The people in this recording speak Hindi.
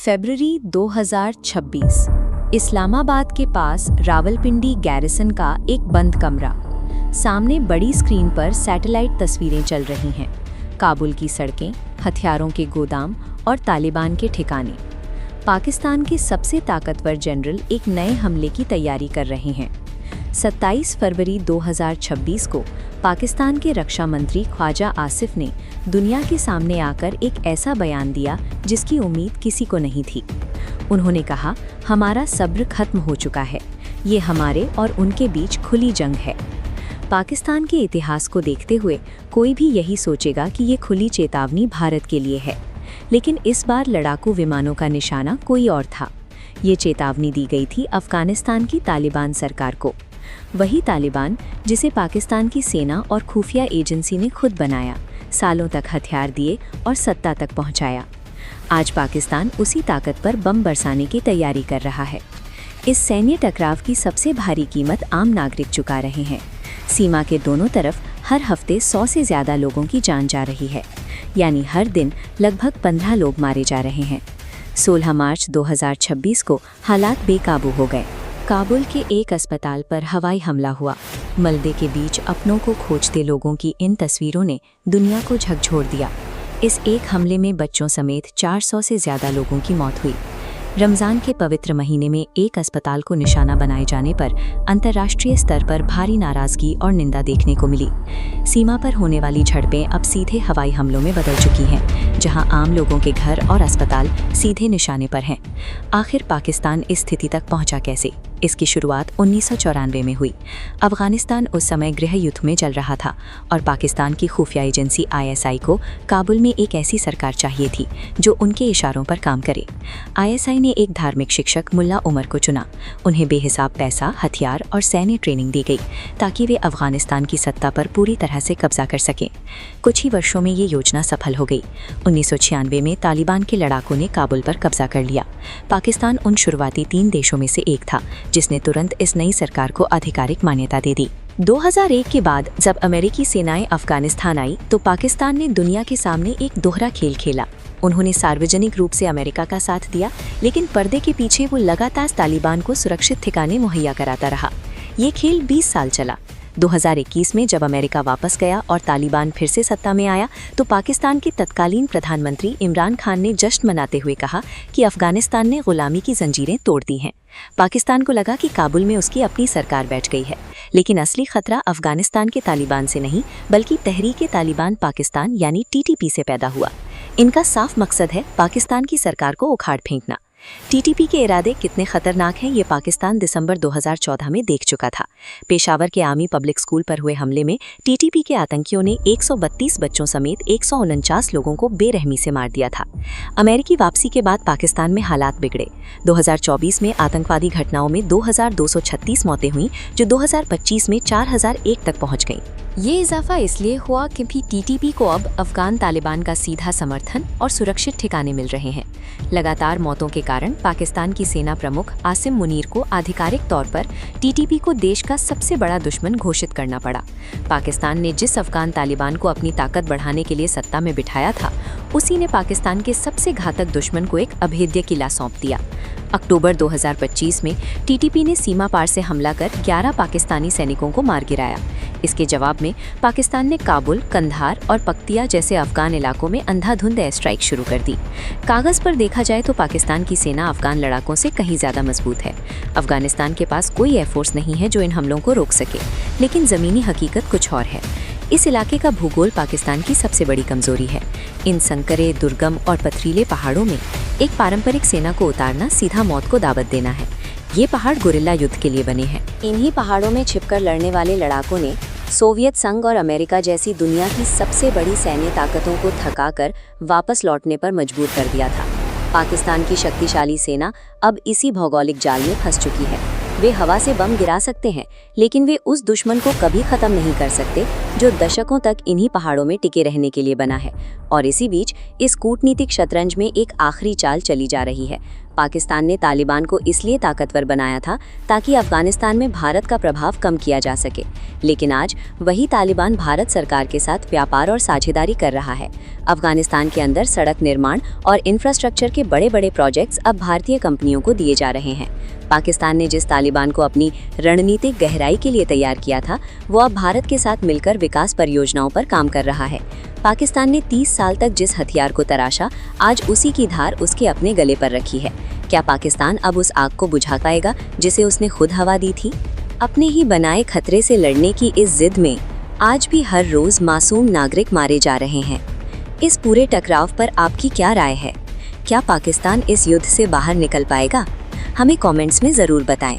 फरवरी 2026 इस्लामाबाद के पास रावलपिंडी गैरिसन का एक बंद कमरा। सामने बड़ी स्क्रीन पर सैटेलाइट तस्वीरें चल रही हैं। काबुल की सड़कें, हथियारों के गोदाम और तालिबान के ठिकाने। पाकिस्तान के सबसे ताकतवर जनरल एक नए हमले की तैयारी कर रहे हैं। 27 फरवरी 2026 को पाकिस्तान के रक्षा मंत्री ख्वाजा आसिफ ने दुनिया के सामने आकर एक ऐसा बयान दिया जिसकी उम्मीद किसी को नहीं थी। उन्होंने कहा, हमारा सब्र खत्म हो चुका है, ये हमारे और उनके बीच खुली जंग है। पाकिस्तान के इतिहास को देखते हुए कोई भी यही सोचेगा कि ये खुली चेतावनी भारत के लिए है, लेकिन इस बार लड़ाकू विमानों का निशाना कोई और था। ये चेतावनी दी गई थी अफगानिस्तान की तालिबान सरकार को, वही तालिबान जिसे पाकिस्तान की सेना और खुफिया एजेंसी ने खुद बनाया, सालों तक हथियार दिए और सत्ता तक पहुंचाया। आज पाकिस्तान उसी ताकत पर बम बरसाने की तैयारी कर रहा है। इस सैन्य टकराव की सबसे भारी कीमत आम नागरिक चुका रहे हैं। सीमा के दोनों तरफ हर हफ्ते 100 से ज़्यादा लोगों की जान जा रही है, यानी हर दिन लगभग 15 लोग मारे जा रहे हैं। 16 मार्च 2026 को हालात बेकाबू हो गए। काबुल के एक अस्पताल पर हवाई हमला हुआ। मलबे के बीच अपनों को खोजते लोगों की इन तस्वीरों ने दुनिया को झकझोर दिया। इस एक हमले में बच्चों समेत 400 से ज़्यादा लोगों की मौत हुई। रमज़ान के पवित्र महीने में एक अस्पताल को निशाना बनाए जाने पर अंतर्राष्ट्रीय स्तर पर भारी नाराज़गी और निंदा देखने को मिली। सीमा पर होने वाली झड़पें अब सीधे हवाई हमलों में बदल चुकी हैं, जहां आम लोगों के घर और अस्पताल सीधे निशाने पर हैं। आखिर पाकिस्तान इस स्थिति तक पहुंचा कैसे? इसकी शुरुआत 1994 में हुई। अफगानिस्तान उस समय गृह युद्ध में चल रहा था और पाकिस्तान की खुफिया एजेंसी ISI को काबुल में एक ऐसी सरकार चाहिए थी जो उनके इशारों पर काम करे। ISI ने एक धार्मिक शिक्षक मुल्ला उमर को चुना। उन्हें बेहिसाब पैसा, हथियार और सैन्य ट्रेनिंग दी गई ताकि वे अफगानिस्तान की सत्ता पर पूरी तरह से कब्जा कर सकें। कुछ ही वर्षों में ये योजना सफल हो गई। 1996 में तालिबान के लड़ाकों ने काबुल पर कब्जा कर लिया। पाकिस्तान उन शुरुआती 3 देशों में से एक था जिसने तुरंत इस नई सरकार को आधिकारिक मान्यता दे दी। 2001 के बाद जब अमेरिकी सेनाएं अफगानिस्तान आई तो पाकिस्तान ने दुनिया के सामने एक दोहरा खेल खेला। उन्होंने सार्वजनिक रूप से अमेरिका का साथ दिया, लेकिन पर्दे के पीछे वो लगातार तालिबान को सुरक्षित ठिकाने मुहैया कराता रहा। ये खेल 20 साल चला। 2021 में जब अमेरिका वापस गया और तालिबान फिर से सत्ता में आया तो पाकिस्तान के तत्कालीन प्रधानमंत्री इमरान खान ने जश्न मनाते हुए कहा कि अफगानिस्तान ने गुलामी की जंजीरें तोड़ दी हैं। पाकिस्तान को लगा कि काबुल में उसकी अपनी सरकार बैठ गई है, लेकिन असली खतरा अफगानिस्तान के तालिबान से नहीं बल्कि तहरीक-ए-तालिबान पाकिस्तान यानी TTP से पैदा हुआ। इनका साफ मकसद है पाकिस्तान की सरकार को उखाड़ फेंकना। TTP के इरादे कितने खतरनाक हैं ये पाकिस्तान दिसंबर 2014 में देख चुका था। पेशावर के आर्मी पब्लिक स्कूल पर हुए हमले में TTP के आतंकियों ने 132 बच्चों समेत 149 लोगों को बेरहमी से मार दिया था। अमेरिकी वापसी के बाद पाकिस्तान में हालात बिगड़े। 2024 में आतंकवादी घटनाओं में 2236 मौतें हुई, जो 2025 में 4001 तक पहुंच गईं। ये इजाफा इसलिए हुआ क्योंकि TTP को अब अफगान तालिबान का सीधा समर्थन और सुरक्षित ठिकाने मिल रहे हैं। लगातार मौतों के कारण पाकिस्तान की सेना प्रमुख आसिम मुनीर को आधिकारिक तौर पर TTP को देश का सबसे बड़ा दुश्मन घोषित करना पड़ा। पाकिस्तान ने जिस अफगान तालिबान को अपनी ताकत बढ़ाने के लिए सत्ता में बिठाया था, उसी ने पाकिस्तान के सबसे घातक दुश्मन को एक अभेद्य किला सौंप दिया। अक्टूबर 2025 में TTP ने सीमा पार से हमला कर 11 पाकिस्तानी सैनिकों को मार गिराया। इसके जवाब में पाकिस्तान ने काबुल, कंधार और पक्तिया जैसे अफगान इलाकों में अंधाधुंध एयर स्ट्राइक शुरू कर दी। कागज पर देखा जाए तो पाकिस्तान की सेना अफगान लड़ाकों से कहीं ज़्यादा मजबूत है। अफगानिस्तान के पास कोई एयरफोर्स नहीं है जो इन हमलों को रोक सके, लेकिन ज़मीनी हकीकत कुछ और है। इस इलाके का भूगोल पाकिस्तान की सबसे बड़ी कमजोरी है। इन संकरे, दुर्गम और पथरीले पहाड़ों में एक पारंपरिक सेना को उतारना सीधा मौत को दावत देना है। ये पहाड़ गुरिल्ला युद्ध के लिए बने हैं। इन्हीं पहाड़ों में छिपकर लड़ने वाले लड़ाकों ने सोवियत संघ और अमेरिका जैसी दुनिया की सबसे बड़ी सैन्य ताकतों को थकाकर वापस लौटने पर मजबूर कर दिया था। पाकिस्तान की शक्तिशाली सेना अब इसी भौगोलिक जाल में फंस चुकी है। वे हवा से बम गिरा सकते हैं, लेकिन वे उस दुश्मन को कभी खत्म नहीं कर सकते जो दशकों तक इन्हीं पहाड़ों में टिके रहने के लिए बना है। और इसी बीच इस कूटनीतिक शतरंज में एक आखिरी चाल चली जा रही है। पाकिस्तान ने तालिबान को इसलिए ताकतवर बनाया था ताकि अफगानिस्तान में भारत का प्रभाव कम किया जा सके, लेकिन आज वही तालिबान भारत सरकार के साथ व्यापार और साझेदारी कर रहा है। अफगानिस्तान के अंदर सड़क निर्माण और इंफ्रास्ट्रक्चर के बड़े-बड़े प्रोजेक्ट्स अब भारतीय कंपनियों को दिए जा रहे हैं। पाकिस्तान ने जिस तालिबान को अपनी रणनीतिक गहराई के लिए तैयार किया था, वो अब भारत के साथ मिलकर विकास परियोजनाओं पर काम कर रहा है। पाकिस्तान ने 30 साल तक जिस हथियार को तराशा, आज उसी की धार उसके अपने गले पर रखी है। क्या पाकिस्तान अब उस आग को बुझा पाएगा जिसे उसने खुद हवा दी थी? अपने ही बनाए खतरे से लड़ने की इस जिद में आज भी हर रोज मासूम नागरिक मारे जा रहे हैं। इस पूरे टकराव पर आपकी क्या राय है? क्या पाकिस्तान इस युद्ध से बाहर निकल पाएगा? हमें कमेंट्स में ज़रूर बताएं।